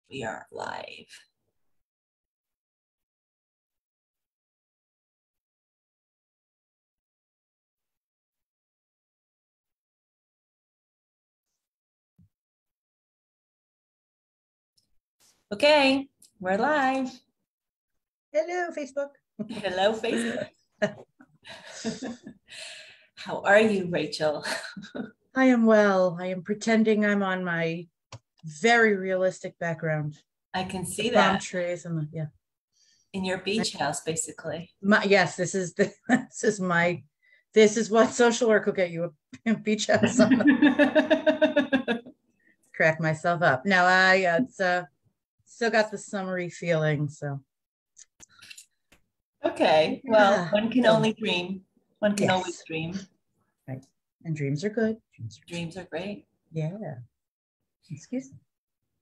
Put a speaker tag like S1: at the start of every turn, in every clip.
S1: We are live. Okay, we're live.
S2: Hello, Facebook.
S1: Hello, Facebook. How are you, Rachel?
S2: I am well. I am pretending I'm on my very realistic background.
S1: I can see
S2: Palm
S1: that.
S2: trees and yeah.
S1: In your beach house, basically.
S2: Yes, this is what social work will get you, a beach house. Crack myself up. No, it's still got the summery feeling. So
S1: okay. Well, one can only dream. One can always dream.
S2: Right. And dreams are good.
S1: Dreams are great.
S2: Yeah. Excuse me.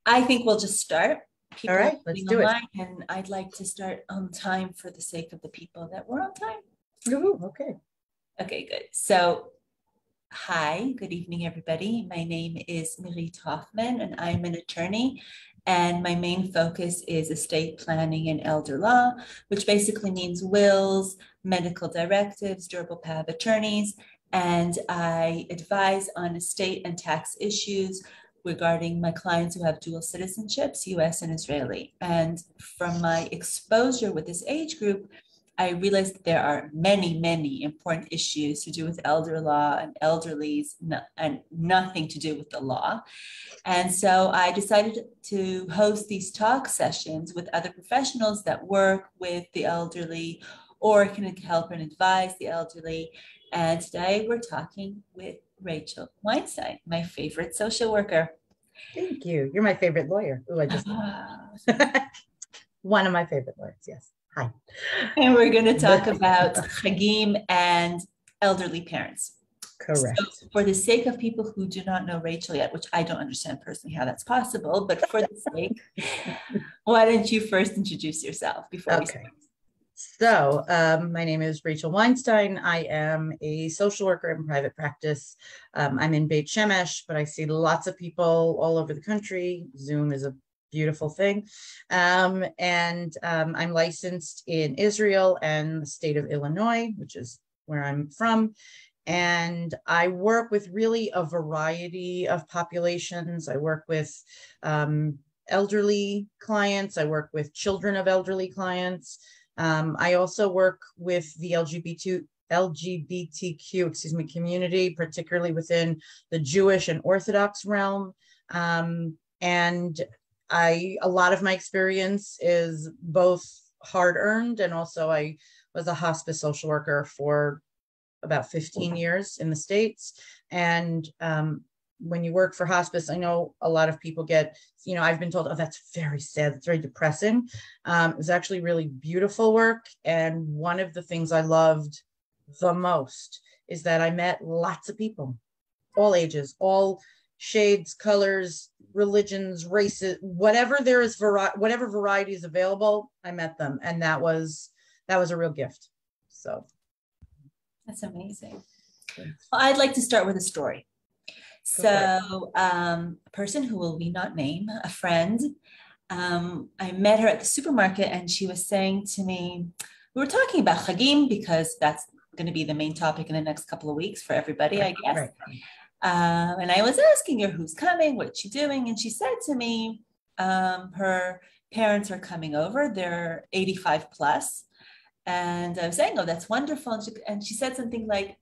S1: I think we'll just start.
S2: People all right, let's do it.
S1: And I'd like to start on time for the sake of the people that were on time.
S2: Ooh, okay.
S1: Okay, good. So, hi, good evening, everybody. My name is Mirit Hoffman, and I'm an attorney. And my main focus is estate planning and elder law, which basically means wills, medical directives, durable power of attorneys. And I advise on estate and tax issues regarding my clients who have dual citizenships, US and Israeli. And from my exposure with this age group, I realized that there are many, many important issues to do with elder law and elderlies and nothing to do with the law. And so I decided to host these talk sessions with other professionals that work with the elderly or can help and advise the elderly. And today we're talking with Rachel Weinstein, my favorite social worker.
S2: Thank you. You're my favorite lawyer. Oh, I just one of my favorite lawyers. Yes. Hi.
S1: And we're going to talk about Chagim and elderly parents.
S2: Correct.
S1: So for the sake of people who do not know Rachel yet, which I don't understand personally how that's possible, but for the sake, why don't you first introduce yourself before we start?
S2: So my name is Rachel Weinstein. I am a social worker in private practice. I'm in Beit Shemesh, but I see lots of people all over the country. Zoom is a beautiful thing. I'm licensed in Israel and the state of Illinois, which is where I'm from. And I work with really a variety of populations. I work with elderly clients. I work with children of elderly clients. I also work with the LGBTQ community, particularly within the Jewish and Orthodox realm. And a lot of my experience is both hard-earned, and also I was a hospice social worker for about 15 years in the States. And when you work for hospice, I know a lot of people get, I've been told, oh, that's very sad. It's very depressing. It was actually really beautiful work. And one of the things I loved the most is that I met lots of people, all ages, all shades, colors, religions, races, whatever there is, whatever variety is available, I met them. And that was a real gift. So.
S1: That's amazing. Well, I'd like to start with a story. So a person who will we not name, a friend, I met her at the supermarket and she was saying to me, we were talking about Chagim because that's going to be the main topic in the next couple of weeks for everybody, I guess. Right. And I was asking her who's coming, what's she doing? And she said to me, her parents are coming over. They're 85 plus. And I was saying, oh, that's wonderful. And she said something like,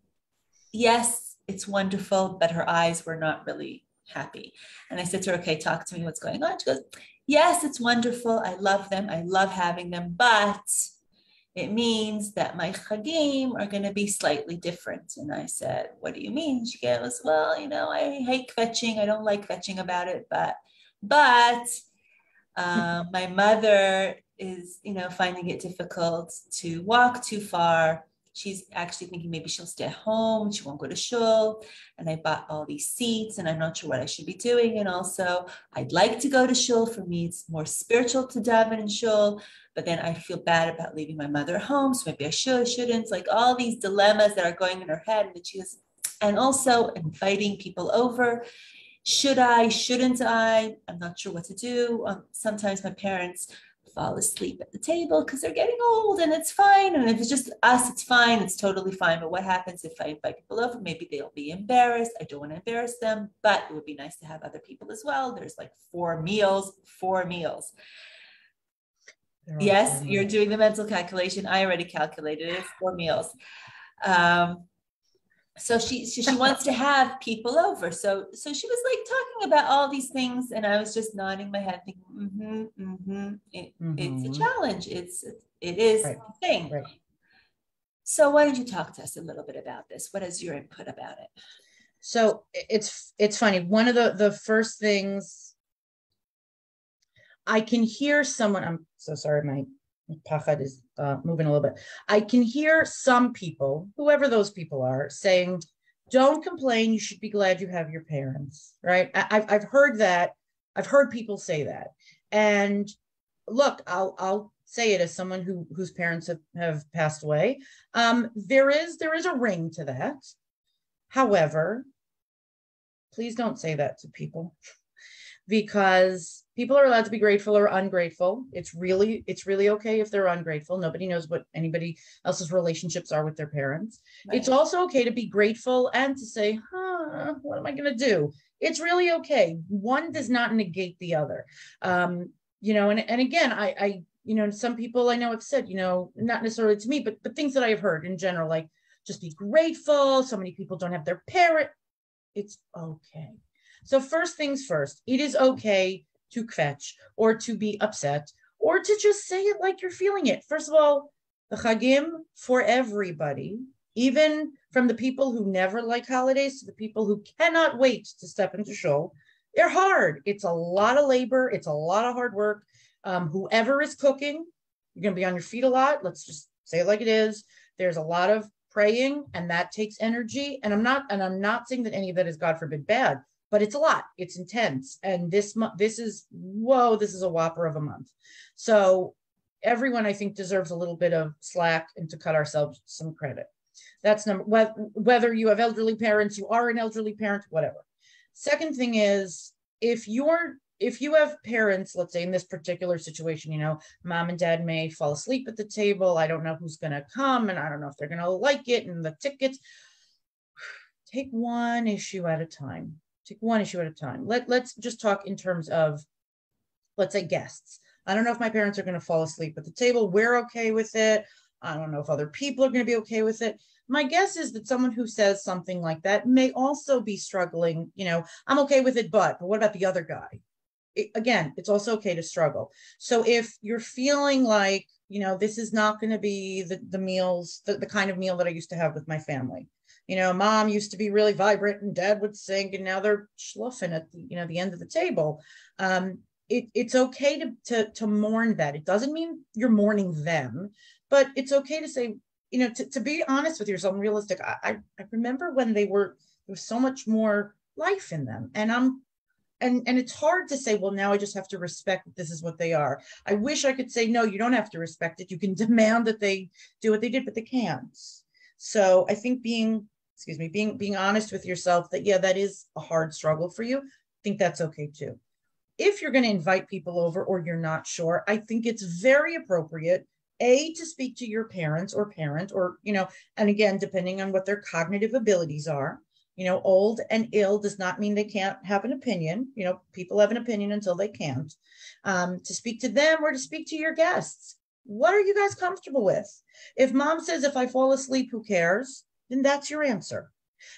S1: yes, it's wonderful, but her eyes were not really happy. And I said to her, okay, talk to me, what's going on? She goes, yes, it's wonderful. I love them. I love having them, but it means that my Chagim are going to be slightly different. And I said, what do you mean? She goes, well, I hate kvetching. I don't like kvetching about it, but my mother is, finding it difficult to walk too far. She's actually thinking maybe she'll stay home. She won't go to shul. And I bought all these seats and I'm not sure what I should be doing. And also I'd like to go to shul. For me, it's more spiritual to daven in shul, but then I feel bad about leaving my mother home. So maybe I shouldn't. Like all these dilemmas that are going in her head. And she goes, and also inviting people over Should I, shouldn't I? I'm not sure what to do. Sometimes my parents fall asleep at the table because they're getting old and it's fine. And if it's just us, it's fine. It's totally fine. But what happens if I invite people over? Maybe they'll be embarrassed. I don't want to embarrass them, but it would be nice to have other people as well. There's like 4 meals, 4 meals. Yes, you're doing the mental calculation. I already calculated it. It's 4 meals. So she wants to have people over. So she was like talking about all these things, and I was just nodding my head, thinking, it's a challenge. It is a thing. Right. So why don't you talk to us a little bit about this? What is your input about it?
S2: So it's funny. One of the first things I can hear someone. I'm so sorry, my pachad is moving a little bit. I can hear some people, whoever those people are, saying, don't complain, you should be glad you have your parents, right? I've heard that. I've heard people say that. And look, I'll say it as someone whose parents have passed away. There is a ring to that. However, please don't say that to people, because people are allowed to be grateful or ungrateful. It's really okay if they're ungrateful. Nobody knows what anybody else's relationships are with their parents. Right. It's also okay to be grateful and to say, what am I going to do? It's really okay. One does not negate the other. And again, I some people I know have said, not necessarily to me, but things that I've heard in general, like just be grateful. So many people don't have their parent. It's okay. So first things first, it is okay to kvetch or to be upset or to just say it like you're feeling it. First of all, the Chagim for everybody, even from the people who never like holidays to the people who cannot wait to step into shul, they're hard. It's a lot of labor. It's a lot of hard work. Whoever is cooking, you're going to be on your feet a lot. Let's just say it like it is. There's a lot of praying, and that takes energy. And I'm not saying that any of that is, God forbid, bad. But it's a lot. It's intense. And this is a whopper of a month. So everyone, I think, deserves a little bit of slack and to cut ourselves some credit. That's number, whether you have elderly parents, you are an elderly parent, whatever. Second thing is, if you have parents, let's say in this particular situation, mom and dad may fall asleep at the table. I don't know who's going to come, and I don't know if they're going to like it and the tickets. Take one issue at a time. Take one issue at a time. Let's just talk in terms of, let's say, guests. I don't know if my parents are going to fall asleep at the table. We're okay with it. I don't know if other people are going to be okay with it. My guess is that someone who says something like that may also be struggling. I'm okay with it, but what about the other guy? Again, it's also okay to struggle. So if you're feeling like, this is not going to be the meals, the kind of meal that I used to have with my family. Mom used to be really vibrant and dad would sing, and now they're schluffing at the end of the table. It's okay to mourn that. It doesn't mean you're mourning them, but it's okay to say, to be honest with yourself and realistic. I remember when there was so much more life in them, and it's hard to say, well, now I just have to respect that this is what they are. I wish I could say, no, you don't have to respect it. You can demand that they do what they did, but they can't. So I think being honest with yourself that, yeah, that is a hard struggle for you. I think that's okay too. If you're going to invite people over or you're not sure, I think it's very appropriate, to speak to your parents or parent, or, and again, depending on what their cognitive abilities are. Old and ill does not mean they can't have an opinion. People have an opinion until they can't. To speak to them or to speak to your guests. What are you guys comfortable with? If mom says, if I fall asleep, who cares? Then that's your answer.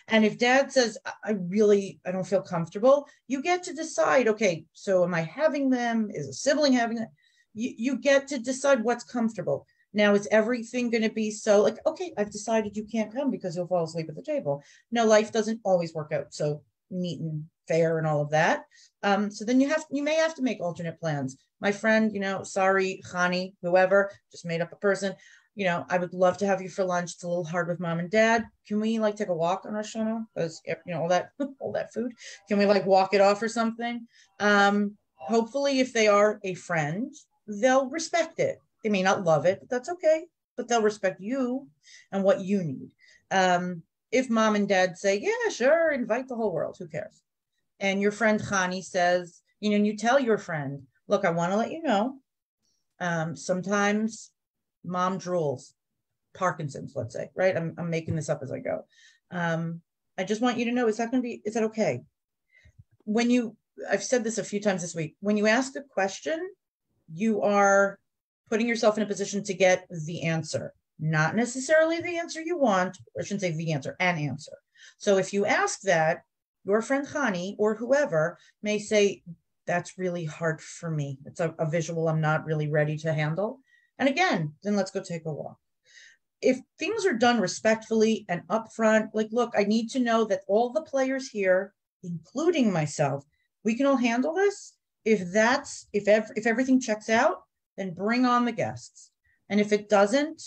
S2: And if dad says, I don't feel comfortable, you get to decide, okay, so am I having them? Is a sibling having them? You get to decide what's comfortable. Now, is everything going to be so like, okay, I've decided you can't come because you'll fall asleep at the table? No, life doesn't always work out so neat and fair and all of that. So then you may have to make alternate plans. My friend, sorry, Khani, whoever, just made up a person. I would love to have you for lunch. It's a little hard with mom and dad. Can we take a walk on Rosh Hashanah? Because all that food. Can we walk it off or something? Hopefully, if they are a friend, they'll respect it. They may not love it, but that's okay. But they'll respect you and what you need. If mom and dad say, yeah, sure, invite the whole world, who cares? and your friend Khani says, and you tell your friend, look, I want to let you know, sometimes mom drools, Parkinson's, let's say, right? I'm making this up as I go. I just want you to know, is that okay? I've said this a few times this week, when you ask a question, you are putting yourself in a position to get the answer, not necessarily the answer you want. I shouldn't say the answer, an answer. So if you ask that, your friend Khani or whoever may say, that's really hard for me. It's a visual I'm not really ready to handle. And again, then let's go take a walk. If things are done respectfully and upfront, like, look, I need to know that all the players here, including myself, we can all handle this. If everything checks out, then bring on the guests. And if it doesn't,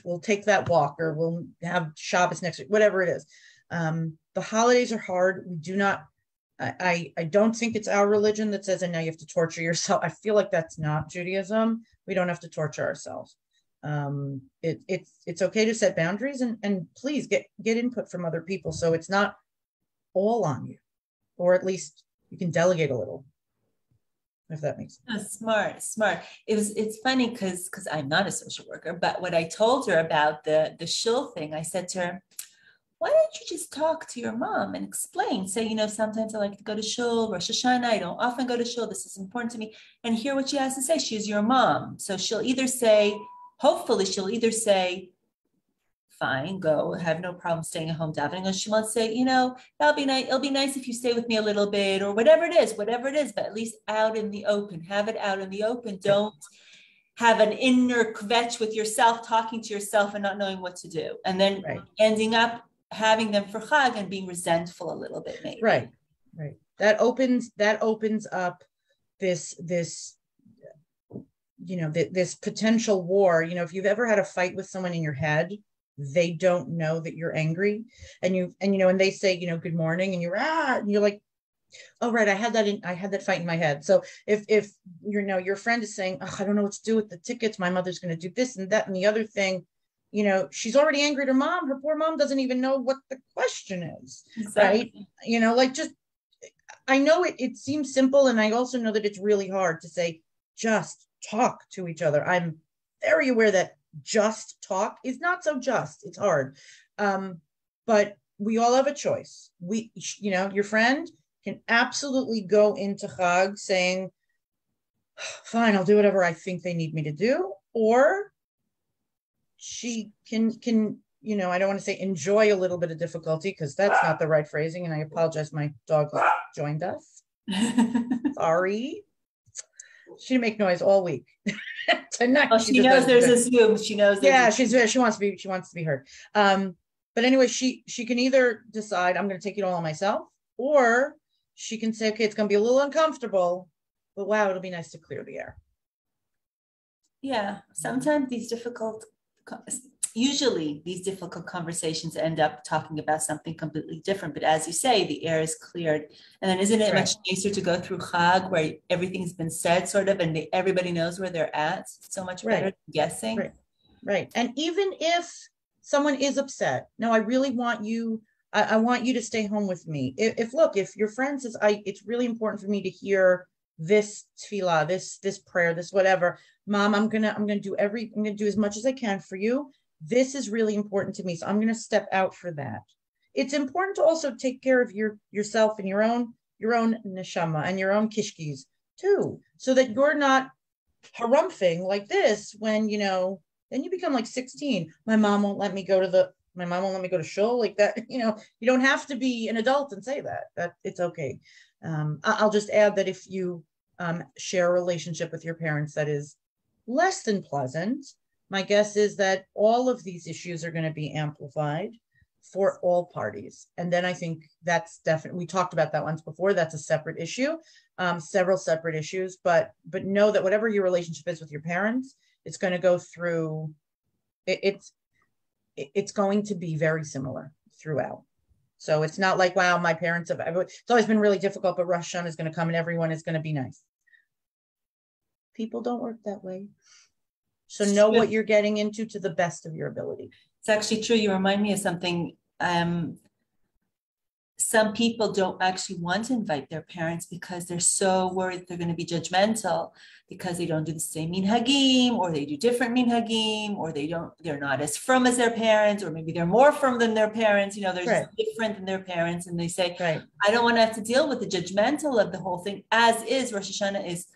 S2: we'll take that walk, or we'll have Shabbos next week, whatever it is. The holidays are hard. We do not, I don't think it's our religion that says, and now you have to torture yourself. I feel like that's not Judaism. We don't have to torture ourselves. It's okay to set boundaries, and please get input from other people, so it's not all on you, or at least you can delegate a little, if that makes sense.
S1: Oh, smart. It's funny because I'm not a social worker, but what I told her about the shul thing, I said to her, why don't you just talk to your mom and explain? Say, sometimes I like to go to shul, Rosh Hashanah, I don't often go to shul, this is important to me, and hear what she has to say. She's your mom. So hopefully she'll either say, fine, go, have no problem staying at home davening, or she might say, that'll be nice. It'll be nice if you stay with me a little bit, or whatever it is, but at least out in the open. Have it out in the open. Don't have an inner kvetch with yourself, talking to yourself and not knowing what to do, and then ending up having them for Chag and being resentful a little bit, maybe.
S2: Right. That opens up this this potential war. If you've ever had a fight with someone in your head, they don't know that you're angry, and they say, good morning, and you're like, oh, right, I had that fight in my head. So if your friend is saying, oh, I don't know what to do with the tickets, my mother's going to do this and that and the other thing, she's already angry at her mom. Her poor mom doesn't even know what the question is. Exactly. Right? I know it seems simple, and I also know that it's really hard to say, just talk to each other. I'm very aware that just talk is not so just. It's hard. But we all have a choice. Your friend can absolutely go into Chag saying, fine, I'll do whatever I think they need me to do. Or she can I don't want to say enjoy a little bit of difficulty, because that's not the right phrasing. And I apologize, my dog joined us. Sorry. She didn't make noise all week. Tonight,
S1: well, she knows there's a Zoom. She knows.
S2: Yeah, she wants to be heard. But anyway, she can either decide, I'm going to take it all on myself, or she can say, okay, it's going to be a little uncomfortable, but wow, it'll be nice to clear the air.
S1: Yeah, sometimes usually these difficult conversations end up talking about something completely different. But as you say, the air is cleared. And then isn't it much nicer to go through Chag where everything's been said sort of, and everybody knows where they're at? So much better than guessing.
S2: Right. And even if someone is upset, no, I really want you, I want you to stay home with me. If your friend says, it's really important for me to hear this tefillah, this prayer, this whatever, Mom, I'm gonna do as much as I can for you. This is really important to me, so I'm gonna step out for that. It's important to also take care of yourself and your own neshama and your own kishkis too, so that you're not harumphing like this when then you become like 16. My mom won't let me go to shul, like that. You don't have to be an adult and say that it's okay. I'll just add that if you share a relationship with your parents that is less than pleasant, my guess is that all of these issues are going to be amplified for all parties. And then I think that's definitely, we talked about that once before, that's a separate issue, several separate issues, but know that whatever your relationship is with your parents, it's going to go through, it's going to be very similar throughout. So it's not like, wow, my parents it's always been really difficult, but Rosh Hashanah is going to come and everyone is going to be nice. People don't work that way. So know what you're getting into to the best of your ability.
S1: It's actually true. You remind me of something. some people don't actually want to invite their parents because they're so worried they're going to be judgmental because they don't do the same minhagim, or they do different minhagim, or they're not as firm as their parents, or maybe they're more firm than their parents. They're
S2: Right.
S1: just different than their parents. And they say,
S2: Right.
S1: I don't want to have to deal with the judgmental of the whole thing. As is, Rosh Hashanah is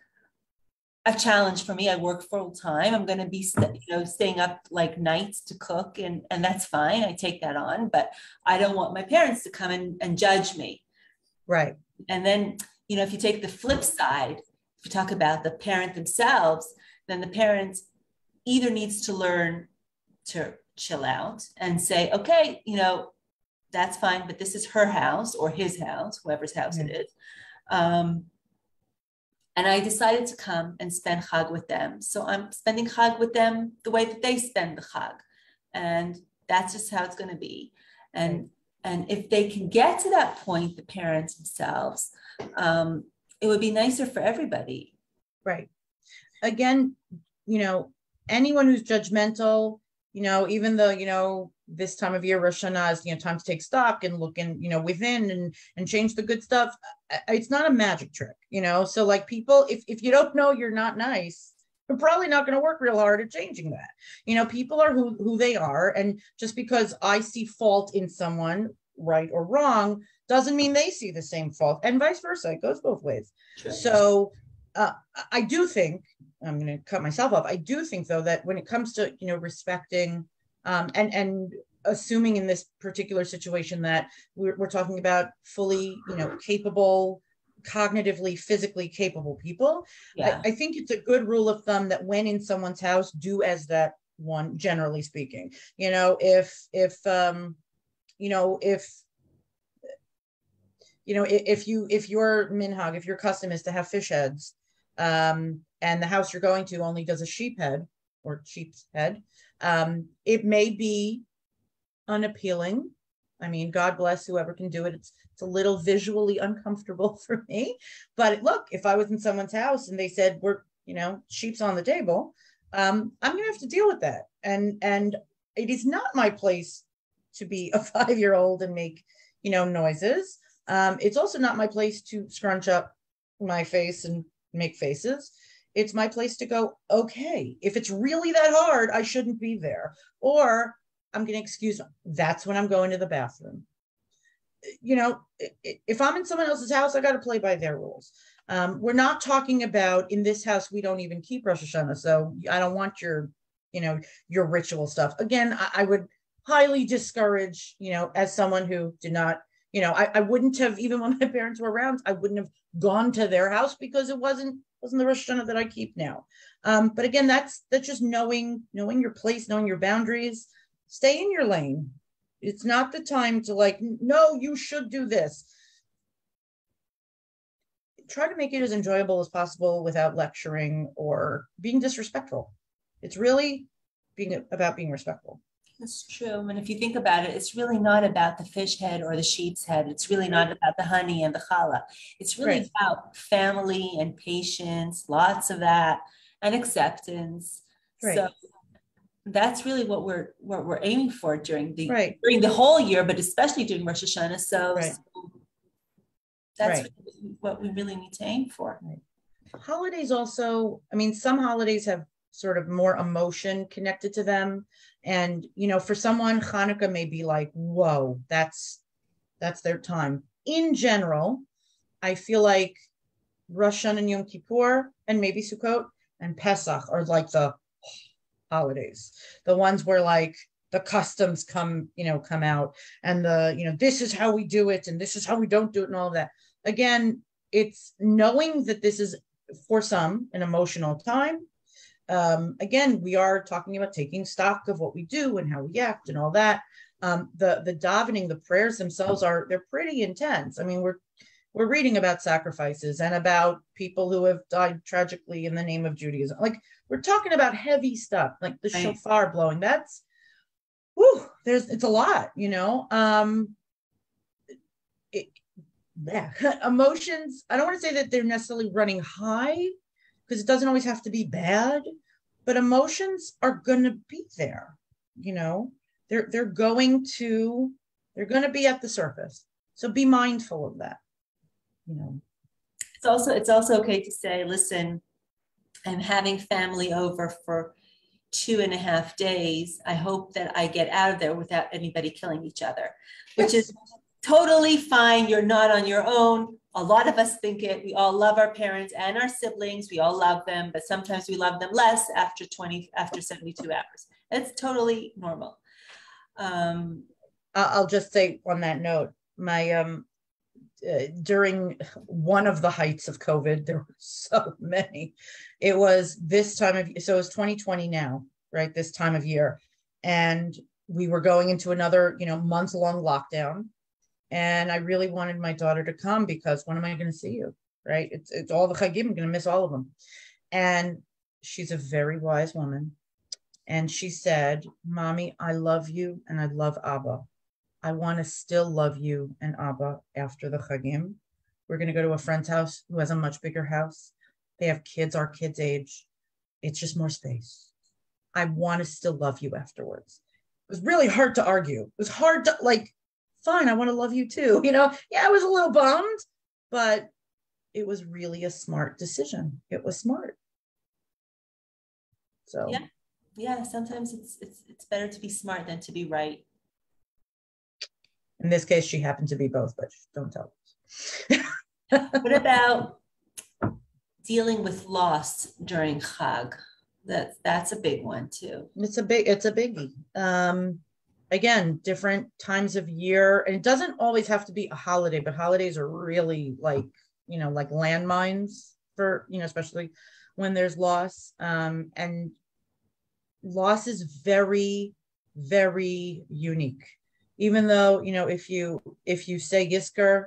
S1: a challenge for me. I work full time. I'm going to be, staying up like nights to cook, and that's fine. I take that on, but I don't want my parents to come and judge me.
S2: Right.
S1: And then, if you take the flip side, if you talk about the parent themselves, then the parent either needs to learn to chill out and say, okay, that's fine, but this is her house or his house, whoever's house it is. And I decided to come and spend Chag with them. So I'm spending Chag with them the way that they spend the Chag. And that's just how it's going to be. And if they can get to that point, the parents themselves, it would be nicer for everybody.
S2: Right. Again, anyone who's judgmental, even though, this time of year, Rosh Hashanah is, time to take stock and look in, within and change the good stuff. It's not a magic trick, so like people, if you don't know you're not nice, you're probably not going to work real hard at changing that. People are who they are. And just because I see fault in someone, right or wrong, doesn't mean they see the same fault, and vice versa. It goes both ways. Sure. So I do think, I'm going to cut myself off. I do think, though, that when it comes to, respecting and assuming in this particular situation that we're talking about fully, capable, cognitively, physically capable people, I think it's a good rule of thumb that when in someone's house, do as that one, generally speaking. If your minhag, if your custom is to have fish heads, and the house you're going to only does a sheep head or sheep's head, it may be unappealing. I mean, God bless whoever can do it. It's a little visually uncomfortable for me. But look, if I was in someone's house and they said, we're, sheep's on the table, I'm going to have to deal with that. And it is not my place to be a 5-year-old and make, noises. It's also not my place to scrunch up my face and make faces. It's my place to go, okay, if it's really that hard, I shouldn't be there. Or I'm going to excuse them. That's when I'm going to the bathroom. If I'm in someone else's house, I got to play by their rules. We're not talking about, in this house, we don't even keep Rosh Hashanah. So I don't want your ritual stuff. Again, I would highly discourage, as someone who did not, I wouldn't have, even when my parents were around, I wouldn't have gone to their house because it wasn't the Rosh Hashanah that I keep now. But again, that's just knowing your place, knowing your boundaries. Stay in your lane. It's not the time to like, no, you should do this. Try to make it as enjoyable as possible without lecturing or being disrespectful. It's really about being respectful.
S1: That's true. And if you think about it, it's really not about the fish head or the sheep's head. It's really not about the honey and the challah. It's really about family and patience, lots of that, and acceptance. Right. So that's really what we're aiming for during the whole year, but especially during Rosh Hashanah. So that's what we really need to aim for.
S2: Right. Holidays also, some holidays have sort of more emotion connected to them. And, for someone, Hanukkah may be like, whoa, that's their time. In general, I feel like Rosh Hashanah and Yom Kippur and maybe Sukkot and Pesach are like the holidays, the ones where like the customs come out and this is how we do it and this is how we don't do it and all of that. Again, it's knowing that this is for some an emotional time. Again, we are talking about taking stock of what we do and how we act and all that. The davening, the prayers themselves they're pretty intense. We're reading about sacrifices and about people who have died tragically in the name of Judaism. Like, we're talking about heavy stuff, like the shofar blowing. That's, it's a lot, Emotions, I don't want to say that they're necessarily running high, because it doesn't always have to be bad, but emotions are going to be there. They're going to be at the surface. So be mindful of that, you know.
S1: It's also okay to say, listen, I'm having family over for 2.5 days. I hope that I get out of there without anybody killing each other, which is totally fine. You're not on your own. A lot of us think it. We all love our parents and our siblings. We all love them, but sometimes we love them less after 72 hours. It's totally normal.
S2: I'll just say on that note, my during one of the heights of COVID, there were so many. It was this time of, so it's 2020 now, right? This time of year. And we were going into another, month-long lockdown. And I really wanted my daughter to come because when am I going to see you? Right? It's all the Chagim. I'm going to miss all of them. And she's a very wise woman. And she said, Mommy, I love you and I love Abba. I want to still love you and Abba after the Chagim. We're going to go to a friend's house who has a much bigger house. They have kids, our kids' age. It's just more space. I want to still love you afterwards. It was really hard to argue. It was hard to fine, I want to love you too. Yeah, I was a little bummed, but it was really a smart decision. It was smart. So
S1: yeah. Sometimes it's better to be smart than to be right.
S2: In this case, she happened to be both, but don't tell us.
S1: What about dealing with loss during Chag? That's a big one too.
S2: It's a biggie. Again, different times of year, and it doesn't always have to be a holiday, but holidays are really like landmines for, especially when there's loss. And loss is very, very unique. Even though, if you say Yisker,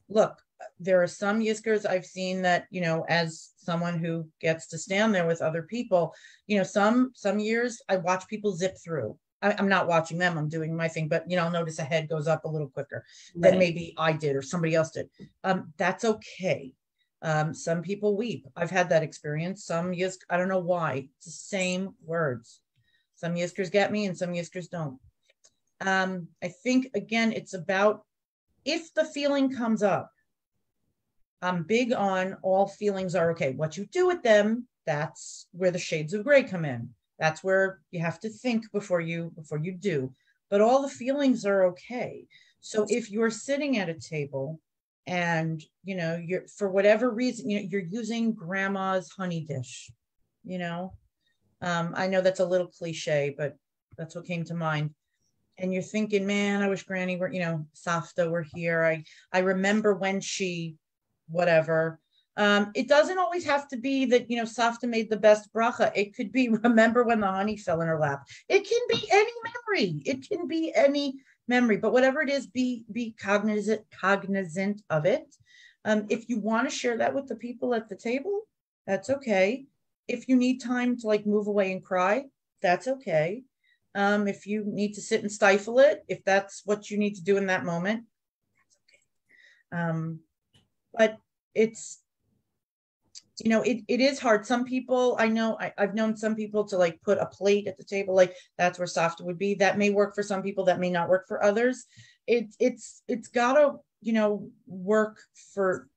S2: look, there are some Yiskers I've seen that, as someone who gets to stand there with other people, some years I watch people zip through. I'm not watching them, I'm doing my thing, but I'll notice a head goes up a little quicker than maybe I did or somebody else did. That's okay. Some people weep. I've had that experience. Some Yisk, I don't know why. It's the same words. Some Yiskers get me and some Yiskers don't. I think, again, it's about if the feeling comes up. I'm big on all feelings are okay. What you do with them, that's where the shades of gray come in. That's where you have to think before you do. But all the feelings are okay. So if you're sitting at a table and, you're, for whatever reason, you're using grandma's honey dish, I know that's a little cliche, but that's what came to mind. And you're thinking, man, I wish Granny were, Safta were here. I remember when she, whatever. It doesn't always have to be that, Safta made the best bracha. It could be, remember when the honey fell in her lap. It can be any memory. It can be any memory, but whatever it is, be cognizant of it. If you want to share that with the people at the table, that's okay. If you need time to move away and cry, that's okay. If you need to sit and stifle it, if that's what you need to do in that moment, that's okay. But it's, it is hard. Some people, I know, I've known some people to put a plate at the table, that's where Safta would be. That may work for some people, that may not work for others. It's gotta, work for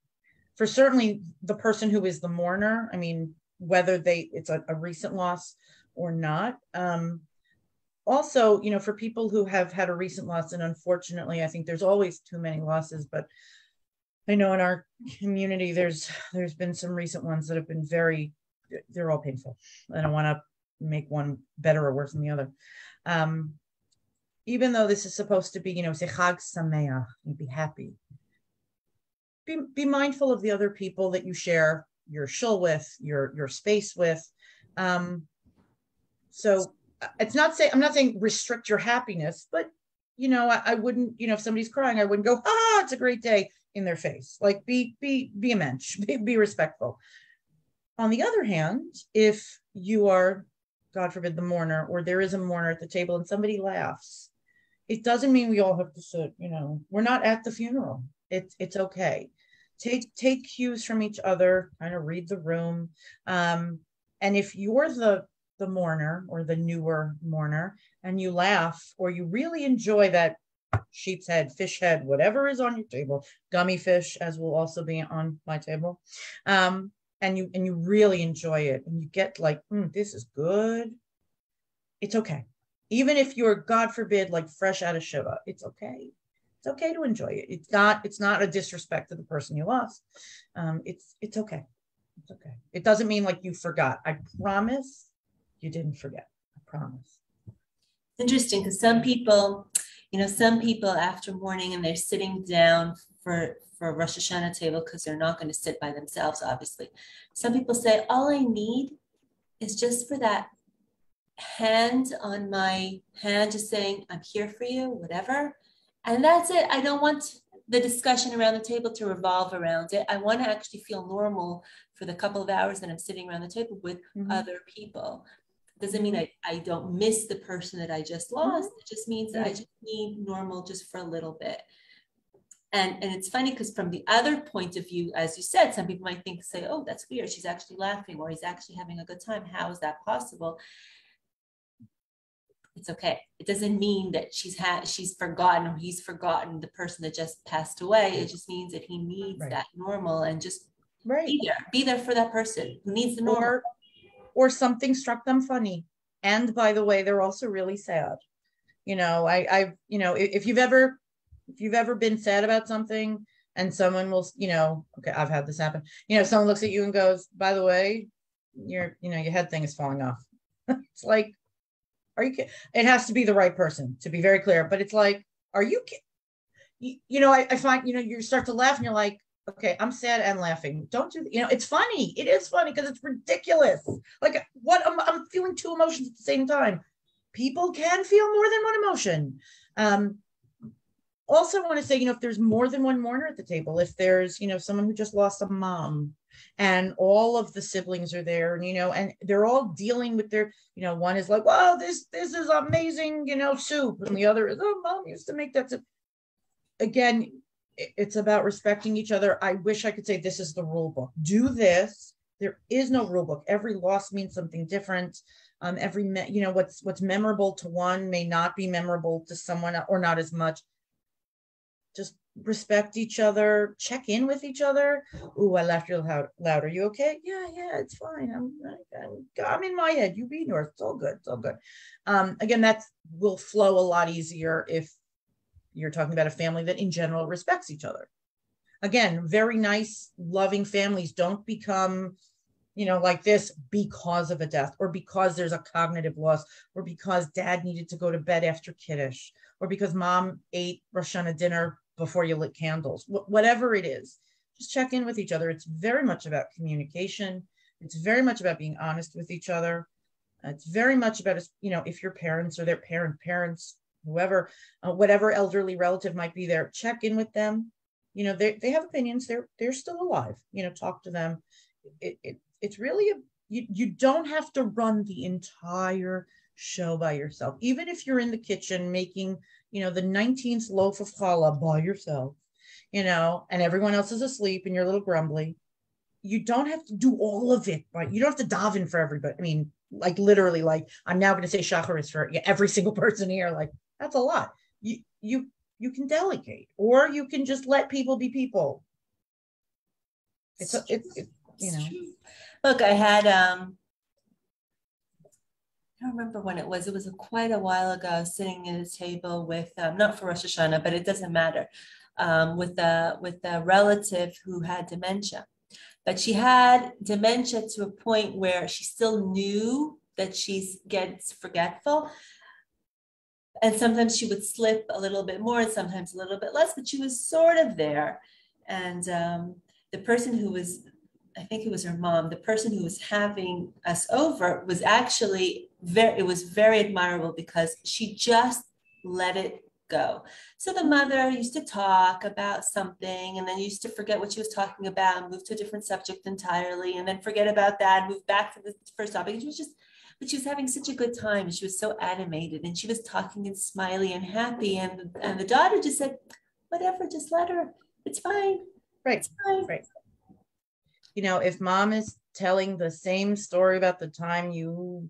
S2: certainly the person who is the mourner. I mean, whether it's a recent loss or not. Also, for people who have had a recent loss, and unfortunately, I think there's always too many losses, but I know in our community, there's been some recent ones that have been they're all painful. I don't want to make one better or worse than the other. Even though this is supposed to be, say Chag Sameach, be happy. Be mindful of the other people that you share your shul with, your space with. So I'm not saying restrict your happiness, but I wouldn't, if somebody's crying, I wouldn't go, it's a great day in their face. Be a mensch, be respectful. On the other hand, if you are, God forbid, the mourner, or there is a mourner at the table and somebody laughs, it doesn't mean we all have to sit, we're not at the funeral. It's okay. Take cues from each other, kind of read the room. And if you're the mourner or the newer mourner and you laugh, or you really enjoy that sheep's head, fish head, whatever is on your table, gummy fish, as will also be on my table. And you really enjoy it, and you get like, this is good. It's okay. Even if you're, God forbid, like fresh out of Shiva, it's okay. It's okay to enjoy it. It's not a disrespect to the person you lost. It's okay. It's okay. It doesn't mean like you forgot. I promise you didn't forget. I promise.
S1: Interesting, because some people, some people after mourning and they're sitting down for Rosh Hashanah table because they're not going to sit by themselves, obviously. Some people say, all I need is just for that hand on my hand, just saying, I'm here for you, whatever. And that's it. I don't want the discussion around the table to revolve around it. I want to actually feel normal for the couple of hours that I'm sitting around the table with other people. Doesn't mean I don't miss the person that I just lost. It just means that I just need normal just for a little bit. And it's funny because from the other point of view, as you said, some people might say, oh, that's weird. She's actually laughing, or he's actually having a good time. How is that possible? It's okay. It doesn't mean that she's forgotten or he's forgotten the person that just passed away. It just means that he needs that normal, and just be there for that person who needs the normal.
S2: Or something struck them funny. And by the way, they're also really sad. If you've ever been sad about something and someone will, okay, I've had this happen. Someone looks at you and goes, by the way, your head thing is falling off. It's like, are you kidding? It has to be the right person, to be very clear. But it's like, are you kidding? I find, you start to laugh and you're like, okay, I'm sad and laughing. Don't do, it's funny. It is funny because it's ridiculous. Like I'm feeling two emotions at the same time. People can feel more than one emotion. Also want to say, if there's more than one mourner at the table, if there's, someone who just lost a mom and all of the siblings are there, and they're all dealing with their, one is like, wow, this is amazing, soup. And the other is, oh, mom used to make that soup. Again, it's about respecting each other. I wish I could say this is the rule book. Do this. There is no rule book. Every loss means something different. What's memorable to one may not be memorable to someone, or not as much. Just respect each other. Check in with each other. Ooh, I laughed real loud. Are you okay? Yeah, it's fine. I'm in my head. You be in yours. It's all good. It's all good. Again, that will flow a lot easier if you're talking about a family that in general respects each other. Again, very nice, loving families don't become, like this because of a death, or because there's a cognitive loss, or because dad needed to go to bed after Kiddush, or because mom ate Rosh Hashanah dinner before you lit candles. Whatever it is, just check in with each other. It's very much about communication. It's very much about being honest with each other. It's very much about, if your parents or their parents, whoever, whatever elderly relative might be there, check in with them. They have opinions. They're still alive. Talk to them. It's really you don't have to run the entire show by yourself. Even if you're in the kitchen making, the 19th loaf of challah by yourself, and everyone else is asleep and you're a little grumbly. You don't have to do all of it, right? You don't have to daven for everybody. I mean, like literally, like I'm now going to say shacharis for every single person here. Like that's a lot. You can delegate, or you can just let people be people. It's
S1: Look, I had I don't remember when it was. It was quite a while ago, sitting at a table with not for Rosh Hashanah, but it doesn't matter, with a relative who had dementia. But she had dementia to a point where she still knew that she gets forgetful. And sometimes she would slip a little bit more and sometimes a little bit less, but she was sort of there. And the person who was, I think it was her mom, the person who was having us over was actually it was very admirable because she just let it go. So the mother used to talk about something and then used to forget what she was talking about and move to a different subject entirely and then forget about that, move back to the first topic. But she was having such a good time and she was so animated and she was talking and smiley and happy. And the daughter just said, whatever, just let her. It's fine.
S2: Right.
S1: It's fine.
S2: Right. If mom is telling the same story about the time you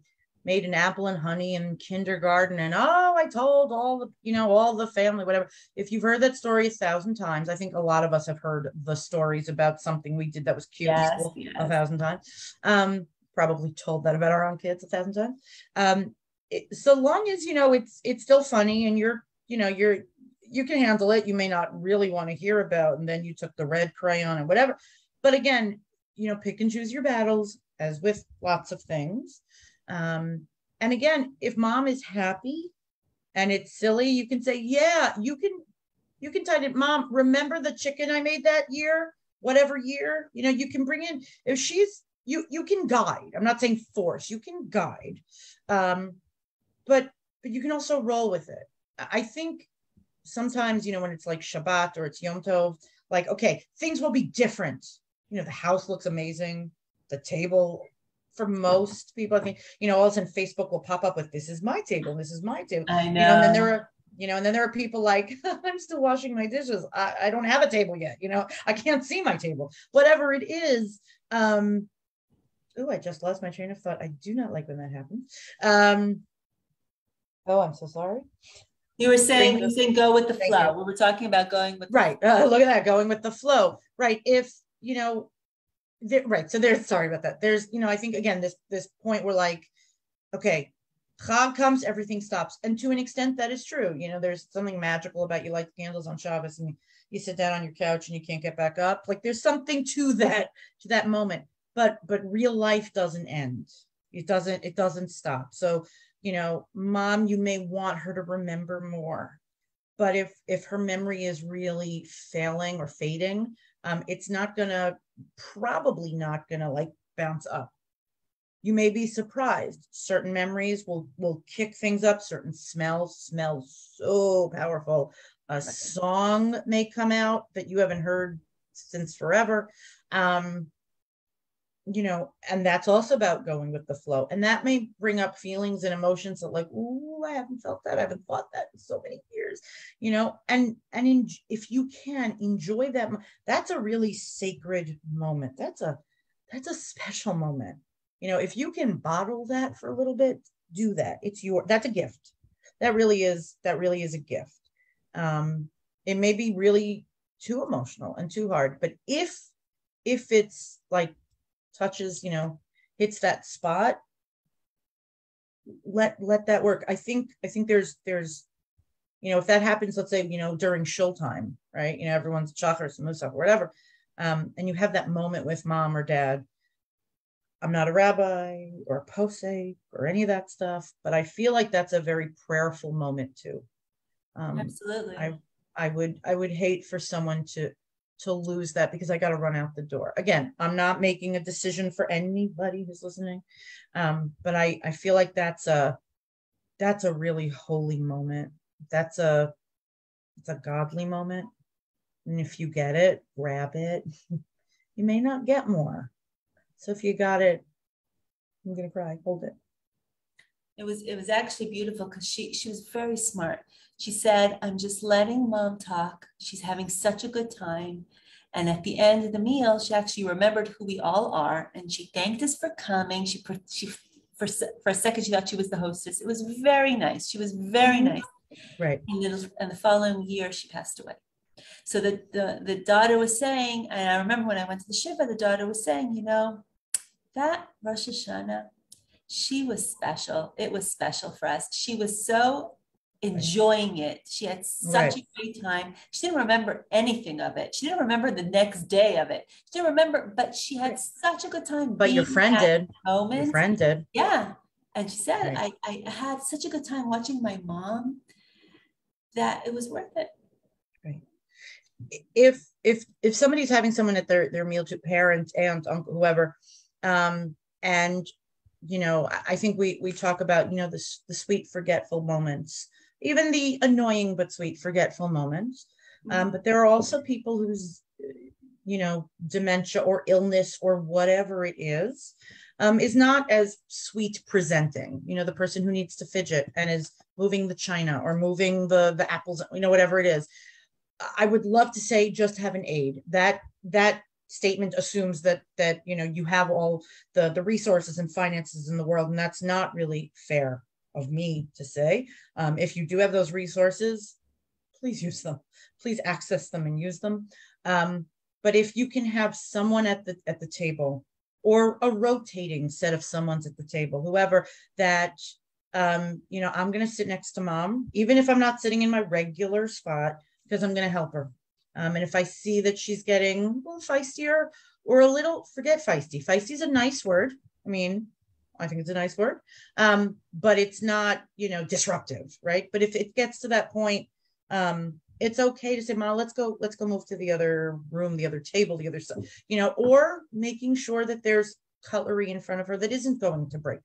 S2: made an apple and honey in kindergarten, and oh, I told all the, all the family, whatever. If you've heard that story 1,000 times, I think a lot of us have heard the stories about something we did that was cute in
S1: Yes,
S2: school
S1: yes.
S2: 1,000 times. Probably told that about our own kids 1,000 times. So long as it's still funny, and you can handle it. You may not really want to hear about, and then you took the red crayon and whatever. But again, pick and choose your battles, as with lots of things. And again, if mom is happy and it's silly, you can say, yeah, you can tell it, mom, remember the chicken I made that year, whatever year, you can bring in, if she's, you can guide. I'm not saying force, you can guide. But you can also roll with it. I think sometimes, when it's like Shabbat or it's Yom Tov, like, okay, things will be different. The house looks amazing. The table, for most people, I think, all of a sudden Facebook will pop up with, this is my table, this is my table.
S1: I know.
S2: And then there are people like, I'm still washing my dishes. I don't have a table yet. I can't see my table. Whatever it is. I just lost my train of thought. I do not like when that happens. Oh, I'm so sorry.
S1: You were saying go with the flow. We were talking about going with
S2: right. Look at that, going with the flow. Right. If right. So there's, sorry about that. There's, I think again, this point where like, okay, Chag comes, everything stops. And to an extent that is true. There's something magical about, you light candles on Shabbos and you sit down on your couch and you can't get back up. Like there's something to that moment, but real life doesn't end. It doesn't stop. So, mom, you may want her to remember more, but if her memory is really failing or fading, it's probably not gonna like bounce up. You may be surprised. Certain memories will kick things up. Certain smells smell so powerful. A song may come out that you haven't heard since forever. And that's also about going with the flow. And that may bring up feelings and emotions that like, ooh, I haven't felt that. I haven't thought that in so many years, if you can enjoy that, that's a really sacred moment. That's a special moment. If you can bottle that for a little bit, do that. That's a gift. That really is a gift. It may be really too emotional and too hard, but if it's like, touches, hits that spot, let that work. I think there's if that happens, let's say, during shul time, right? Everyone's chachar, musaf, whatever. And you have that moment with mom or dad. I'm not a rabbi or a posek or any of that stuff, but I feel like that's a very prayerful moment too.
S1: Absolutely.
S2: I would hate for someone to lose that because I got to run out the door. Again, I'm not making a decision for anybody who's listening. But I feel like that's a really holy moment. It's a godly moment. And if you get it, grab it. You may not get more. So if you got it, I'm going to cry, hold it.
S1: It was actually beautiful because she was very smart. She said, I'm just letting mom talk. She's having such a good time. And at the end of the meal, she actually remembered who we all are. And she thanked us for coming. She for a second, she thought she was the hostess. It was very nice. She was very nice.
S2: Right.
S1: And the following year, she passed away. So the daughter was saying, and I remember when I went to the Shiva, the daughter was saying, that Rosh Hashanah, she was special. It was special for us. She was so enjoying it. She had such a great time. She didn't remember anything of it. She didn't remember the next day of it. She didn't remember, but she had such a good time.
S2: But your friend did.
S1: Moment.
S2: Your friend did.
S1: Yeah. And she said, I had such a good time watching my mom that it was worth it.
S2: Right. If somebody's having someone at their meal, to parent, aunt, uncle, whoever, and I think we talk about, the sweet forgetful moments, even the annoying but sweet forgetful moments. But there are also people whose, dementia or illness or whatever it is not as sweet presenting. The person who needs to fidget and is moving the china or moving the apples, whatever it is. I would love to say just have an aid. That statement assumes that you have all the resources and finances in the world, and that's not really fair of me to say. If you do have those resources, please use them, please access them and use them. But if you can have someone at the table, or a rotating set of someone's at the table, whoever, that I'm going to sit next to mom, even if I'm not sitting in my regular spot, because I'm going to help her. And if I see that she's getting a little feistier, or a little, forget feisty. Feisty is a nice word. I mean, I think it's a nice word, but it's not, disruptive, right? But if it gets to that point, it's okay to say, Mom, let's go move to the other room, the other table, the other side, or making sure that there's cutlery in front of her that isn't going to break.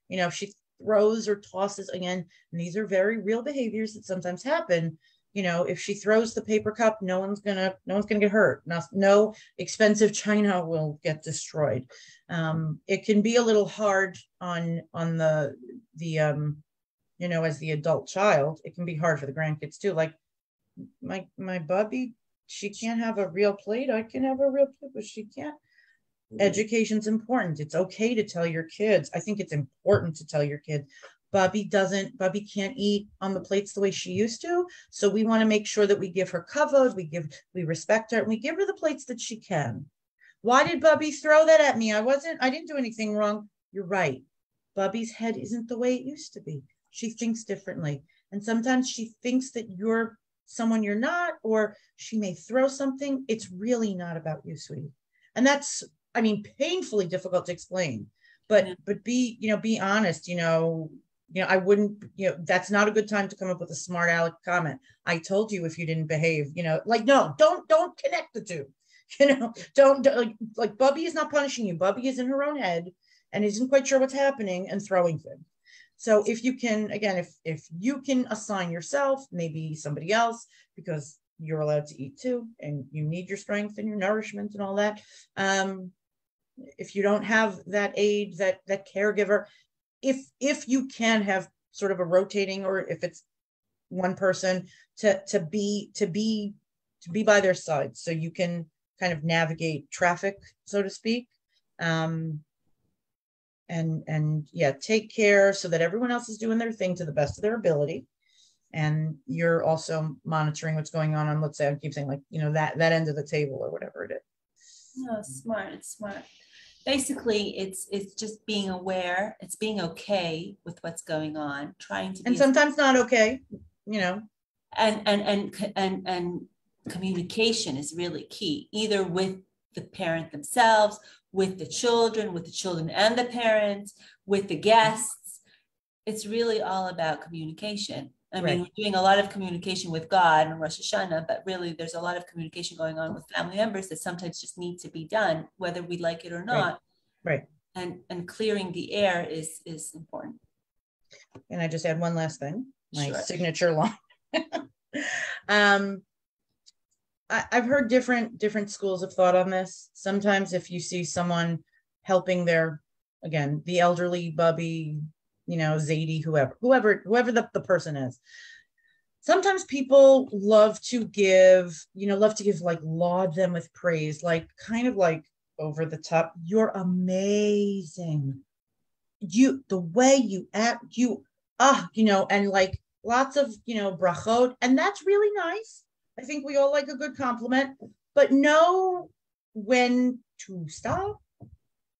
S2: If she throws or tosses, again, and these are very real behaviors that sometimes happen. If she throws the paper cup, no one's gonna get hurt. No expensive china will get destroyed. It can be a little hard on the as the adult child. It can be hard for the grandkids too. Like my bubby, she can't have a real plate. I can have a real plate, but she can't. Education's important. It's okay to tell your kids. I think it's important to tell your kid, Bubby can't eat on the plates the way she used to. So we want to make sure that we give her kavod, we respect her, and we give her the plates that she can. Why did Bubby throw that at me? I didn't do anything wrong. You're right. Bubby's head isn't the way it used to be. She thinks differently. And sometimes she thinks that you're someone you're not, or she may throw something. It's really not about you, sweetie. And that's, painfully difficult to explain, but be honest, I wouldn't, that's not a good time to come up with a smart aleck comment. I told you if you didn't behave, no, don't connect the two, don't like Bubby is not punishing you. Bubby is in her own head and isn't quite sure what's happening and throwing things. So if you can, again, if you can assign yourself, maybe somebody else, because you're allowed to eat too, and you need your strength and your nourishment and all that. If you don't have that aide, that caregiver, if you can have sort of a rotating, or if it's one person to be by their side, so you can kind of navigate traffic, so to speak, and take care so that everyone else is doing their thing to the best of their ability, and you're also monitoring what's going on, let's say, I keep saying, like, that end of the table or whatever it is.
S1: No, smart. It's smart. Basically, it's just being aware. It's being okay with what's going on, trying to be,
S2: and sometimes not okay,
S1: and communication is really key, either with the parent themselves, with the children and the parents, with the guests. It's really all about communication. I mean, we're doing a lot of communication with God and Rosh Hashanah, but really there's a lot of communication going on with family members that sometimes just need to be done, whether we like it or not.
S2: Right.
S1: And clearing the air is important.
S2: And I just add one last thing, my signature line. I've heard different schools of thought on this. Sometimes if you see someone helping the elderly, Bubby, Zadie, whoever the person is. Sometimes people love to give, like, laud them with praise, like kind of like over the top. You're amazing. The way you act, and like lots of, brachot, and that's really nice. I think we all like a good compliment, but know when to stop.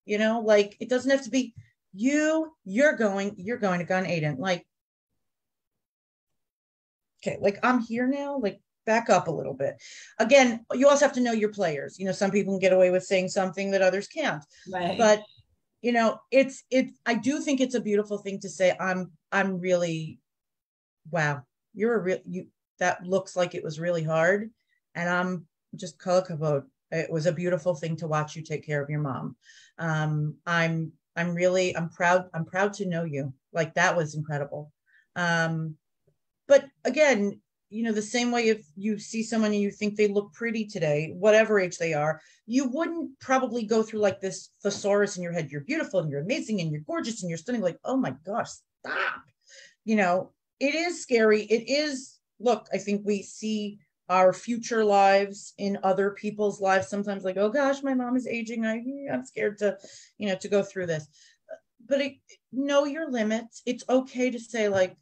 S2: Like, it doesn't have to be, you're going to Gan Eden. Like, okay, like, I'm here now, like, back up a little bit. Again, you also have to know your players. Some people can get away with saying something that others can't.
S1: Right.
S2: But, I do think it's a beautiful thing to say, I'm really, wow, that looks like it was really hard. And I'm just kol hakavod. It was a beautiful thing to watch you take care of your mom. I'm proud to know you. Like, that was incredible. But again, the same way, if you see someone and you think they look pretty today, whatever age they are, you wouldn't probably go through like this thesaurus in your head. You're beautiful and you're amazing and you're gorgeous and you're stunning. Like, oh my gosh, stop. It is scary. It is, look, I think we see our future lives in other people's lives. Sometimes like, oh gosh, my mom is aging. I'm scared to, to go through this. But know your limits. It's okay to say like,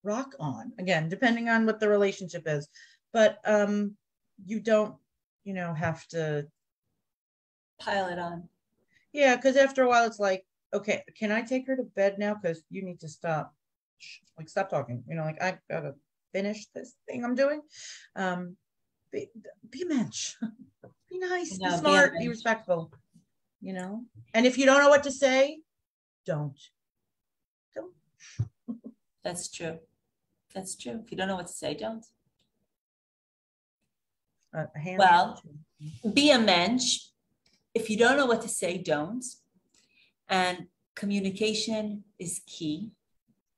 S2: rock on, again, depending on what the relationship is. But you don't, have to
S1: pile it on.
S2: Yeah, because after a while it's like, okay, can I take her to bed now? Because you need to stop. Like, stop talking. Like, I gotta finish this thing I'm doing. Be a mensch. Be nice, be smart, be respectful, And if you don't know what to say, don't.
S1: That's true. That's true. If you don't know what to say, don't. Well, be a mensch. If you don't know what to say, don't. And communication is key.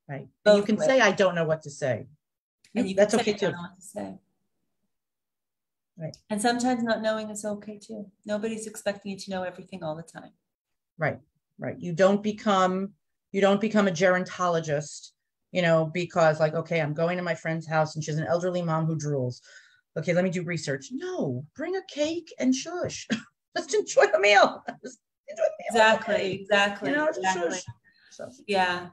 S2: Right. And you can say, I don't know what to say. That's okay too.
S1: I don't know what to say. Right. And sometimes not knowing is okay too. Nobody's expecting you to know everything all the time.
S2: Right. Right. You don't become a gerontologist, because like, okay, I'm going to my friend's house and she's an elderly mom who drools. Okay, let me do research. No, bring a cake and shush. Just enjoy the meal.
S1: Exactly.
S2: Exactly.
S1: So. Yeah.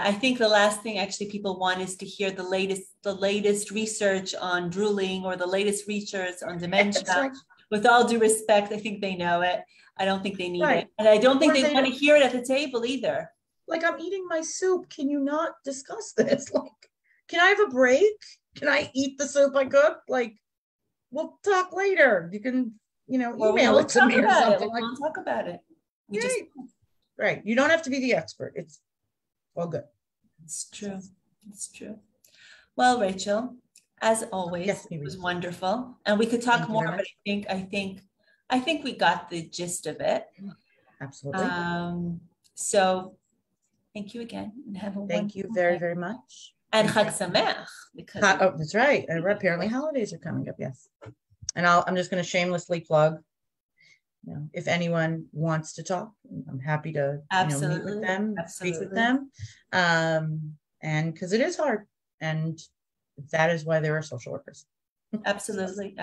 S1: I think the last thing actually people want is to hear the latest research on drooling or the latest research on dementia. Right. With all due respect, I think they know it. I don't think they need it. And I don't think they want to hear it at the table either.
S2: Like, I'm eating my soup. Can you not discuss this? Like, can I have a break? Can I eat the soup I cooked? Like, we'll talk later. You can, email it to me or something.
S1: We'll talk about it.
S2: Right. You don't have to be the expert. It's all good.
S1: It's true. It's true. Well, Rachel, as always,
S2: yes,
S1: it was wonderful. And we could talk more, but I think we got the gist of it.
S2: Absolutely.
S1: So thank you again and have a
S2: Thank you very, very much.
S1: And Chag Sameach.
S2: That's right. Apparently holidays are coming up. Yes. And I'm just going to shamelessly plug, if anyone wants to talk, I'm happy to meet with them, speak with them. And because it is hard, and that is why there are social workers.
S1: Absolutely.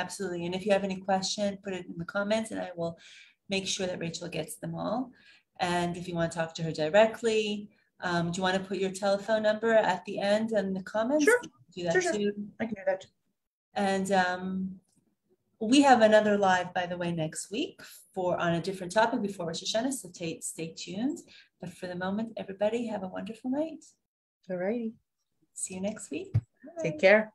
S1: And if you have any question, put it in the comments and I will make sure that Rachel gets them all. And if you want to talk to her directly, do you want to put your telephone number at the end in the comments?
S2: Sure.
S1: Do that
S2: sure.
S1: too.
S2: I can do that.
S1: And we have another live, by the way, next week on a different topic before Rosh Hashanah, so stay tuned. But for the moment, everybody have a wonderful night.
S2: All righty.
S1: See you next week.
S2: Bye. Take care.